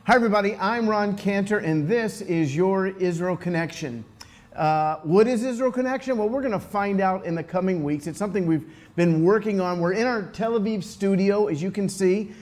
Hi everybody, I'm Ron Cantor and this is your Israel Connection. What is Israel Connection? Well, we're going to find out in the coming weeks. It's something we've been working on. We're in our Tel Aviv studio, as you can see.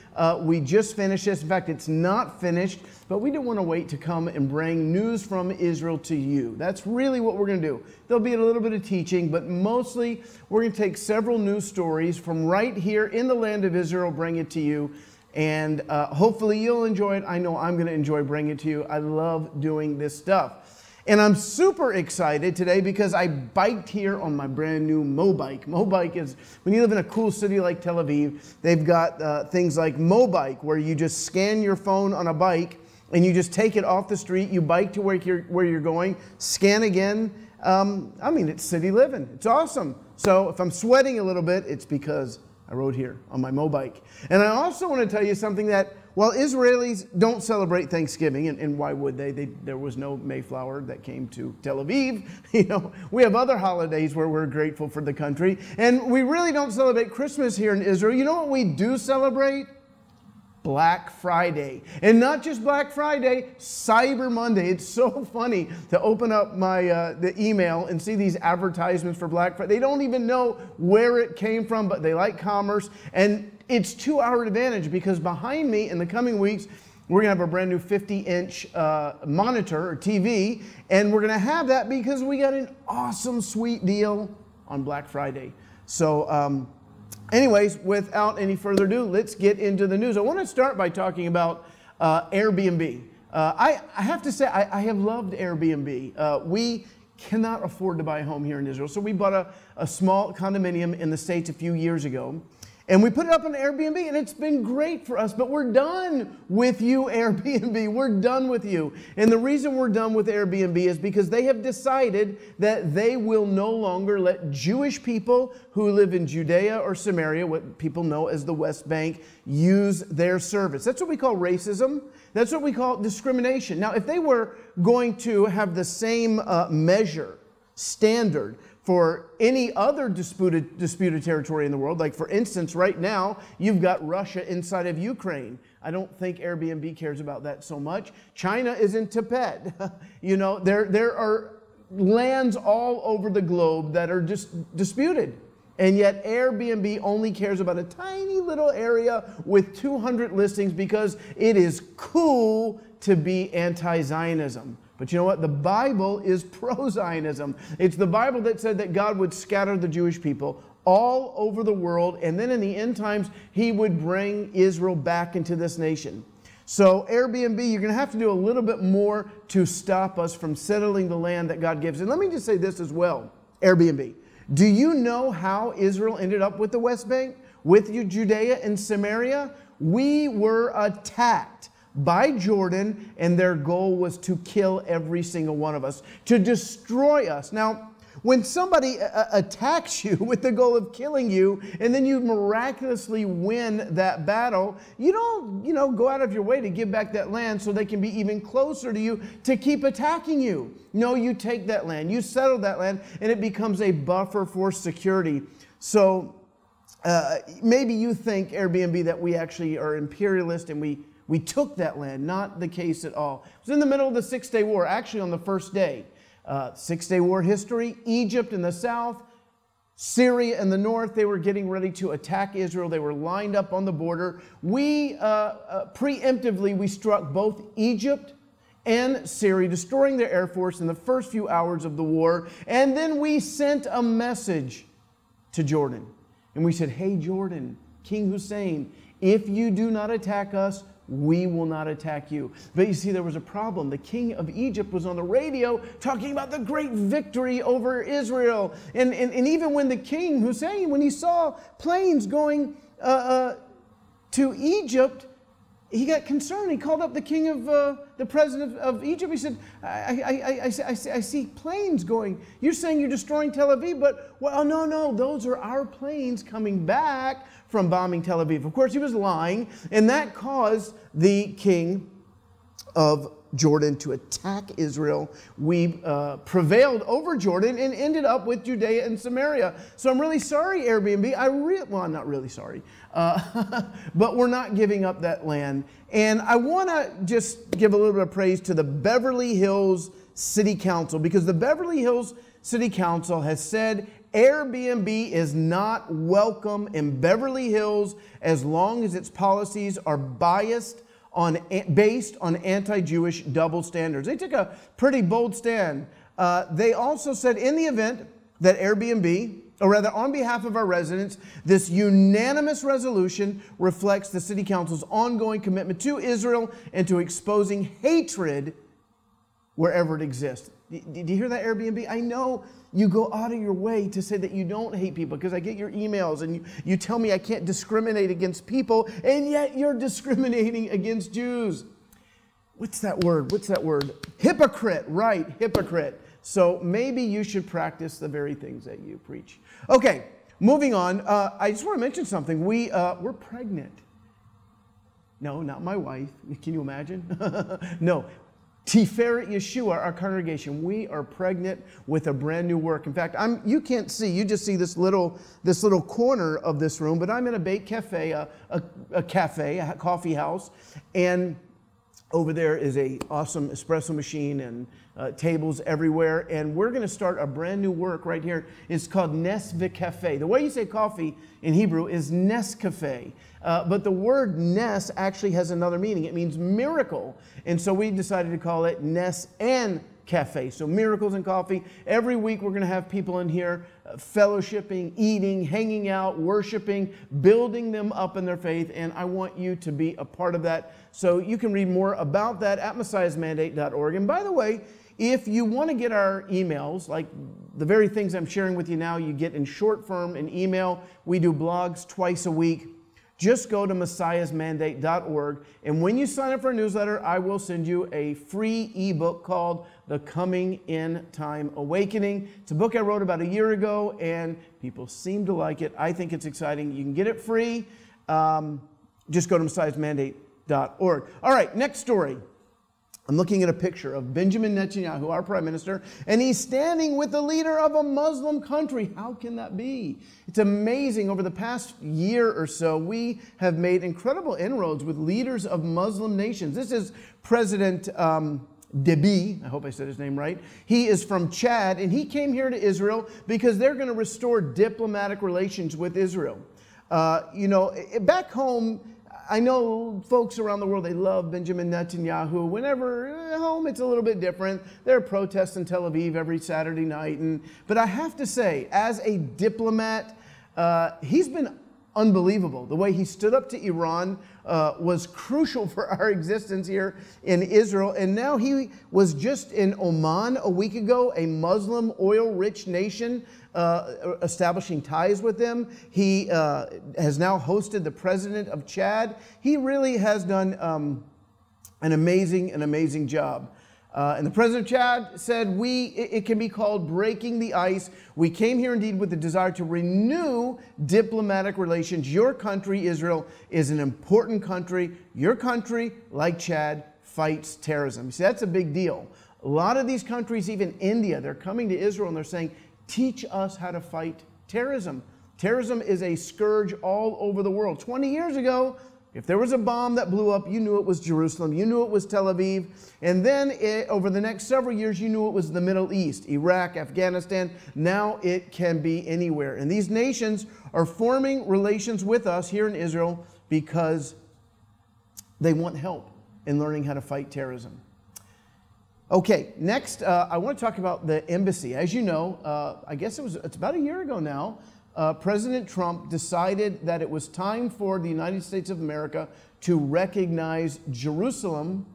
We just finished this. In fact, it's not finished, but we didn't want to wait to come and bring news from Israel to you. That's really what we're going to do. There'll be a little bit of teaching, but mostly we're going to take several news stories from right here in the land of Israel, bring it to you. And hopefully you'll enjoy it. I know I'm going to enjoy bringing it to you. I love doing this stuff. And I'm super excited today because I biked here on my brand new MoBike. MoBike is, when you live in a cool city like Tel Aviv, they've got things like MoBike, where you just scan your phone on a bike and you just take it off the street. You bike to where you're going, scan again. I mean, it's city living. It's awesome. So if I'm sweating a little bit, it's because I rode here on my MoBike. And I also want to tell you something that, while Israelis don't celebrate Thanksgiving, and why would they? There was no Mayflower that came to Tel Aviv. You know, we have other holidays where we're grateful for the country. And we really don't celebrate Christmas here in Israel. You know what we do celebrate? Black Friday. And not just Black Friday, Cyber Monday. It's so funny to open up my the email and see these advertisements for Black Friday. They don't even know where it came from, but they like commerce. And it's to our advantage because behind me in the coming weeks, we're going to have a brand new 50-inch monitor or TV. And we're going to have that because we got an awesome, sweet deal on Black Friday. So, anyways, without any further ado, let's get into the news. I want to start by talking about Airbnb. I have to say, I have loved Airbnb. We cannot afford to buy a home here in Israel, so we bought a small condominium in the States a few years ago. And we put it up on Airbnb, and it's been great for us. But we're done with you, Airbnb. We're done with you. And the reason we're done with Airbnb is because they have decided that they will no longer let Jewish people who live in Judea or Samaria, what people know as the West Bank, use their service. That's what we call racism. That's what we call discrimination. Now, if they were going to have the same standard for any other disputed territory in the world, like for instance, right now, you've got Russia inside of Ukraine. I don't think Airbnb cares about that so much. China is in Tibet. You know, there are lands all over the globe that are just disputed. And yet Airbnb only cares about a tiny little area with 200 listings because it is cool to be anti-Zionism. But you know what? The Bible is pro-Zionism. It's the Bible that said that God would scatter the Jewish people all over the world, and then in the end times, He would bring Israel back into this nation. So Airbnb, you're going to have to do a little bit more to stop us from settling the land that God gives. And let me just say this as well, Airbnb. Do you know how Israel ended up with the West Bank, with Judea and Samaria? We were attacked by Jordan, and their goal was to kill every single one of us, to destroy us. Now, when somebody attacks you with the goal of killing you, and then you miraculously win that battle, you don't, go out of your way to give back that land so they can be even closer to you to keep attacking you. No, you take that land, you settle that land, and it becomes a buffer for security. So maybe you think, Airbnb, that we actually are imperialist and we took that land. Not the case at all. It was in the middle of the Six-Day War, actually on the first day. Six-Day War history, Egypt in the south, Syria in the north, they were getting ready to attack Israel. They were lined up on the border. We, preemptively, we struck both Egypt and Syria, destroying their air force in the first few hours of the war. And then we sent a message to Jordan. And we said, hey, Jordan, King Hussein, if you do not attack us, we will not attack you. But you see, there was a problem. The king of Egypt was on the radio talking about the great victory over Israel. And even when the king Hussein, when he saw planes going to Egypt, he got concerned. He called up the king of the president of Egypt. He said, I see planes going. You're saying you're destroying Tel Aviv, but, well, no, those are our planes coming back from bombing Tel Aviv. Of course, he was lying, and that caused the king of Jordan to attack Israel. We prevailed over Jordan and ended up with Judea and Samaria. So I'm really sorry, Airbnb. Well, I'm not really sorry, but we're not giving up that land. And I want to just give a little bit of praise to the Beverly Hills City Council, because the Beverly Hills City Council has said Airbnb is not welcome in Beverly Hills as long as its policies are based on anti-Jewish double standards. They took a pretty bold stand. They also said in the event that Airbnb, or rather on behalf of our residents, this unanimous resolution reflects the City Council's ongoing commitment to Israel and to exposing hatred wherever it exists. Did you hear that, Airbnb? I know you go out of your way to say that you don't hate people, because I get your emails and you tell me I can't discriminate against people, and yet you're discriminating against Jews. What's that word? What's that word? Hypocrite, right, hypocrite. So maybe you should practice the very things that you preach. Okay, moving on. I just want to mention something. We're pregnant. No, not my wife. Can you imagine? No. Tiferet Yeshua, our congregation, we are pregnant with a brand new work. In fact, you can't see, you just see this little corner of this room, but I'm in a bake cafe, a coffee house, and over there is an awesome espresso machine and tables everywhere, and we're going to start a brand new work right here. It's called Ness Cafe. The way you say coffee in Hebrew is Ness Cafe, but the word Ness actually has another meaning. It means miracle, and so we decided to call it Ness and Cafe. So miracles and coffee. Every week we're going to have people in here fellowshipping, eating, hanging out, worshiping, building them up in their faith, and I want you to be a part of that. So you can read more about that at messiahsmandate.org. And by the way, if you want to get our emails, like the very things I'm sharing with you now, you get in short form in email. We do blogs twice a week. Just go to messiahsmandate.org, and when you sign up for a newsletter, I will send you a free ebook called The Coming In Time Awakening. It's a book I wrote about a year ago, and people seem to like it. I think it's exciting. You can get it free. Just go to messiahsmandate.org. All right, next story. I'm looking at a picture of Benjamin Netanyahu, our prime minister, and he's standing with the leader of a Muslim country. How can that be? It's amazing. Over the past year or so, we have made incredible inroads with leaders of Muslim nations. This is President Déby. I hope I said his name right. He is from Chad, and he came here to Israel because they're going to restore diplomatic relations with Israel. Back home, I know folks around the world, they love Benjamin Netanyahu. Whenever home, it's a little bit different. There are protests in Tel Aviv every Saturday night. But I have to say, as a diplomat, he's been unbelievable. The way he stood up to Iran was crucial for our existence here in Israel. And now he was just in Oman a week ago, a Muslim oil-rich nation, establishing ties with them. He has now hosted the president of Chad. He really has done an amazing job. And the president of Chad said, it can be called breaking the ice. We came here indeed with the desire to renew diplomatic relations. Your country, Israel, is an important country. Your country, like Chad, fights terrorism. You see, that's a big deal. A lot of these countries, even India, they're coming to Israel and they're saying, teach us how to fight terrorism. Terrorism is a scourge all over the world. 20 years ago, if there was a bomb that blew up, you knew it was Jerusalem, you knew it was Tel Aviv, and then over the next several years, you knew it was the Middle East, Iraq, Afghanistan. Now it can be anywhere. And these nations are forming relations with us here in Israel because they want help in learning how to fight terrorism. Okay, next, I want to talk about the embassy. As you know, I guess it's about a year ago now, President Trump decided that it was time for the United States of America to recognize Jerusalem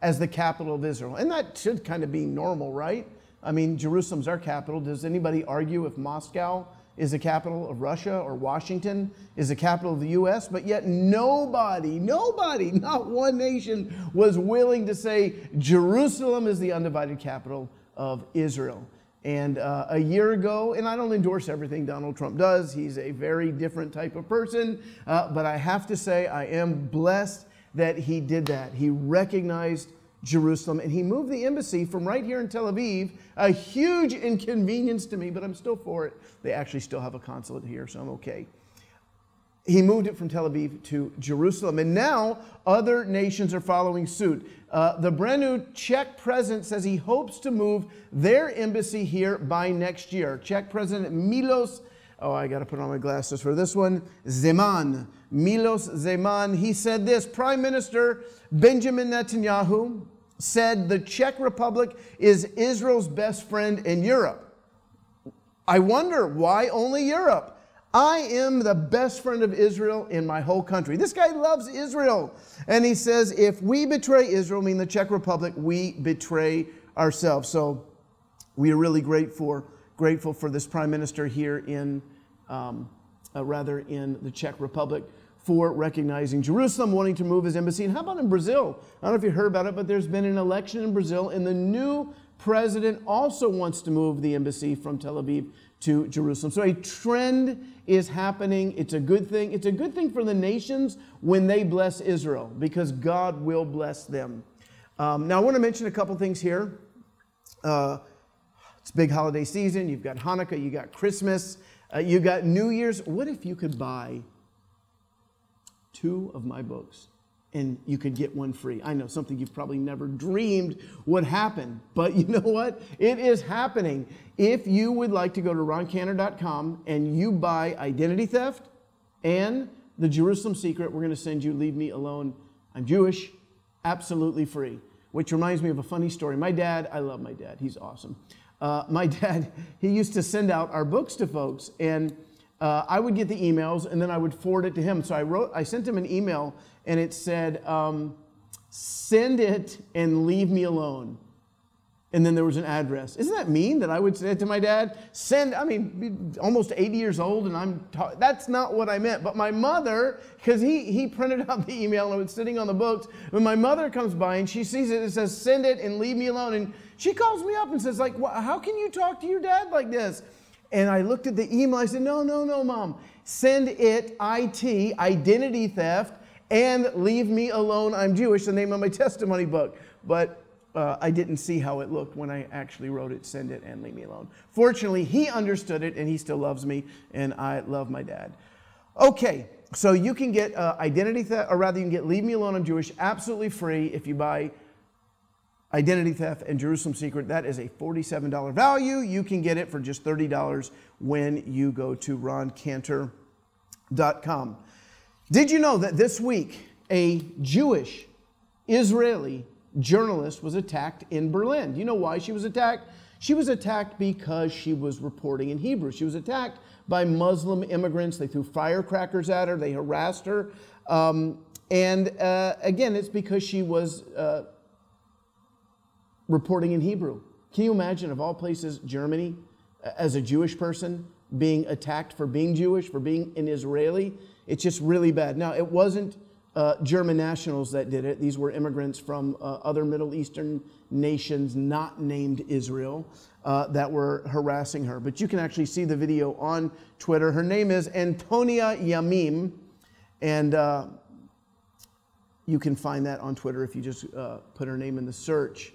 as the capital of Israel. And that should kind of be normal, right? I mean, Jerusalem's our capital. Does anybody argue if Moscow is the capital of Russia or Washington is the capital of the U.S.? But yet nobody, not one nation was willing to say Jerusalem is the undivided capital of Israel. And a year ago, and I don't endorse everything Donald Trump does, he's a very different type of person, but I have to say I am blessed that he did that. He recognized Jerusalem, and he moved the embassy from right here in Tel Aviv, a huge inconvenience to me, but I'm still for it. They actually still have a consulate here, so I'm okay. He moved it from Tel Aviv to Jerusalem, and now other nations are following suit. The brand new Czech president says he hopes to move their embassy here by next year. Czech President Milos, I got to put on my glasses for this one, Zeman. Milos Zeman, he said this: Prime Minister Benjamin Netanyahu said the Czech Republic is Israel's best friend in Europe. I wonder why only Europe? I am the best friend of Israel in my whole country. This guy loves Israel. And he says, if we betray Israel, I mean the Czech Republic, we betray ourselves. So we are really grateful for this prime minister here in the Czech Republic for recognizing Jerusalem, wanting to move his embassy. And how about in Brazil? I don't know if you heard about it, but there's been an election in Brazil, and the new president also wants to move the embassy from Tel Aviv to Jerusalem. So a trend is happening. It's a good thing. It's a good thing for the nations when they bless Israel, because God will bless them. Now I want to mention a couple things here. It's big holiday season. You've got Hanukkah, you got Christmas, you got New Year's. What if you could buy 2 of my books and you could get one free? I know, something you've probably never dreamed would happen, but you know what? It is happening. If you would like to go to roncantor.com and you buy Identity Theft and The Jerusalem Secret, we're going to send you Leave Me Alone, I'm Jewish, absolutely free. Which reminds me of a funny story. My dad, I love my dad, he's awesome. My dad, he used to send out our books to folks, and I would get the emails and then I would forward it to him. So I sent him an email and it said, send it and leave me alone. And then there was an address. Isn't that mean that I would say it to my dad? Almost 80 years old, and that's not what I meant. But my mother, because he printed out the email and it was sitting on the books, when my mother comes by and she sees it, it says, send it and leave me alone. And she calls me up and says, like, how can you talk to your dad like this? And I looked at the email, I said, no, Mom. Send it, IT, Identity Theft, and Leave Me Alone, I'm Jewish, the name of my testimony book. But I didn't see how it looked when I actually wrote it, send it and leave me alone. Fortunately, he understood it and he still loves me, and I love my dad. Okay, so you can get Identity Theft, or rather you can get Leave Me Alone, I'm Jewish, absolutely free if you buy Identity Theft and Jerusalem Secret. That is a $47 value. You can get it for just $30 when you go to roncantor.com. Did you know that this week a Jewish Israeli journalist was attacked in Berlin? Do you know why she was attacked? She was attacked because she was reporting in Hebrew. She was attacked by Muslim immigrants. They threw firecrackers at her. They harassed her. Again, it's because she was reporting in Hebrew. Can you imagine, of all places, Germany, as a Jewish person, being attacked for being Jewish, for being an Israeli? It's just really bad. Now, it wasn't German nationals that did it. These were immigrants from other Middle Eastern nations not named Israel that were harassing her. But you can actually see the video on Twitter. Her name is Antonia Yamim, and you can find that on Twitter if you just put her name in the search.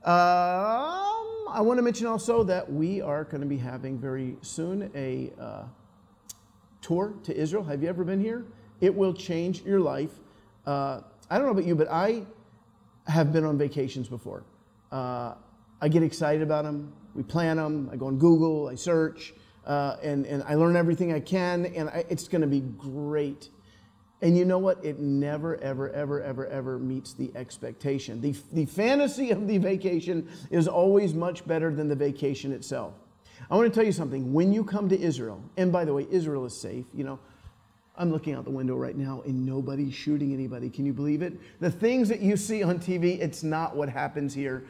I want to mention also that we are going to be having very soon a tour to Israel. Have you ever been here? It will change your life. I don't know about you, but I have been on vacations before. I get excited about them. We plan them. I go on Google, I search, and I learn everything I can, and it's going to be great. And you know what? It never, ever, ever, ever, ever meets the expectation. The fantasy of the vacation is always much better than the vacation itself. I want to tell you something. When you come to Israel, and by the way, Israel is safe. You know, I'm looking out the window right now and nobody's shooting anybody. Can you believe it? The things that you see on TV, it's not what happens here.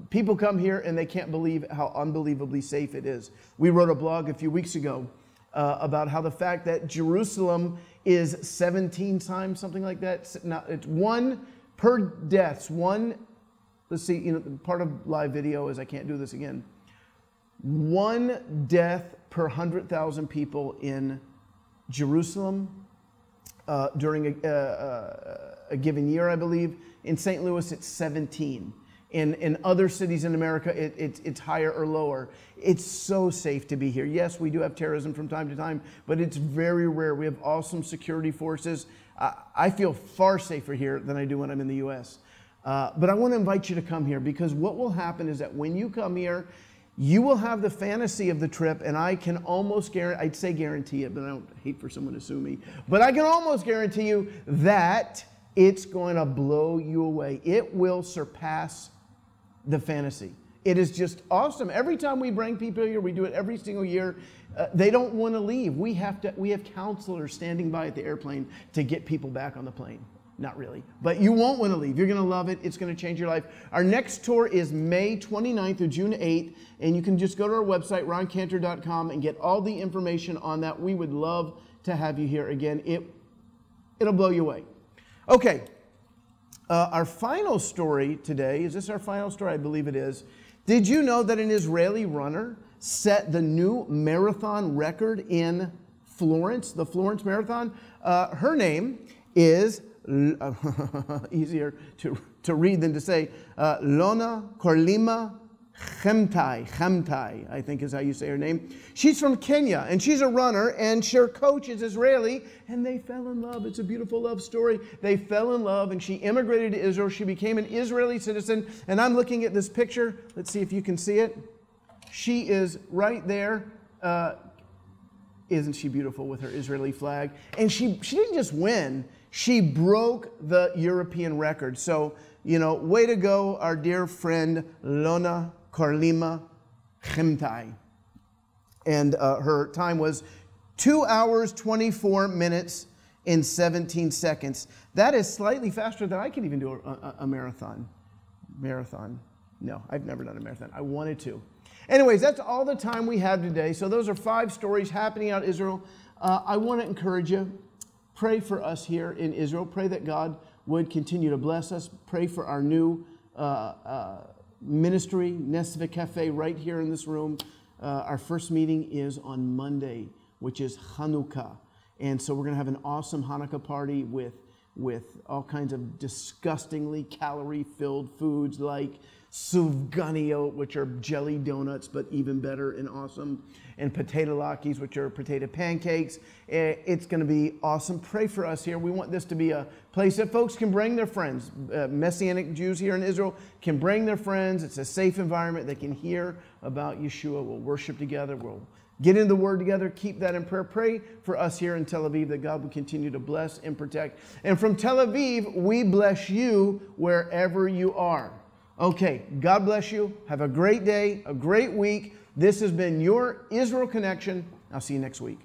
People come here and they can't believe how unbelievably safe it is. We wrote a blog a few weeks ago about how the fact that Jerusalem is 17 times, something like that. It's one per deaths. Let's see, you know, part of live video is I can't do this again. 1 death per 100,000 people in Jerusalem during a given year, I believe. In St. Louis, it's 17. In other cities in America, it's higher or lower. It's so safe to be here. Yes, we do have terrorism from time to time, but it's very rare. We have awesome security forces. I feel far safer here than I do when I'm in the U.S. But I want to invite you to come here, because what will happen is that when you come here, you will have the fantasy of the trip, and I can almost guarantee, I'd say guarantee it, but I don't hate for someone to sue me, but I can almost guarantee you that it's going to blow you away. It will surpass the fantasy. It is just awesome. Every time we bring people here, we do it every single year. They don't want to leave. We have counselors standing by at the airplane to get people back on the plane. Not really, but you won't want to leave. You're going to love it. It's going to change your life. Our next tour is May 29th through June 8th, and you can just go to our website, roncantor.com, and get all the information on that. We would love to have you here again. It'll blow you away. Okay. Our final story today, is this our final story? I believe it is. Did you know that an Israeli runner set the new marathon record in Florence, the Florence Marathon? Her name is, easier to read than to say, Lona Korlima Chemtai, I think is how you say her name. She's from Kenya, and she's a runner, and her coach is Israeli, and they fell in love. It's a beautiful love story. They fell in love, and she immigrated to Israel. She became an Israeli citizen, and I'm looking at this picture. Let's see if you can see it. She is right there. Isn't she beautiful with her Israeli flag? And she didn't just win. She broke the European record. So, you know, way to go, our dear friend Lona Korlima Chemtai. And her time was 2 hours, 24 minutes, and 17 seconds. That is slightly faster than I could even do a marathon. No, I've never done a marathon. I wanted to. Anyways, that's all the time we have today. So those are 5 stories happening out in Israel. I want to encourage you, pray for us here in Israel. Pray that God would continue to bless us. Pray for our new ministry, Ness Cafe, right here in this room. Our first meeting is on Monday, which is Hanukkah. And so we're going to have an awesome Hanukkah party with all kinds of disgustingly calorie-filled foods like sufganiyot, which are jelly donuts, but even better and awesome, and potato latkes, which are potato pancakes. It's going to be awesome. Pray for us here. We want this to be a place that folks can bring their friends. Messianic Jews here in Israel can bring their friends. It's a safe environment. They can hear about Yeshua. We'll worship together. We'll get into the Word together. Keep that in prayer. Pray for us here in Tel Aviv that God will continue to bless and protect. And from Tel Aviv, we bless you wherever you are. Okay, God bless you. Have a great day, a great week. This has been your Israel Connection. I'll see you next week.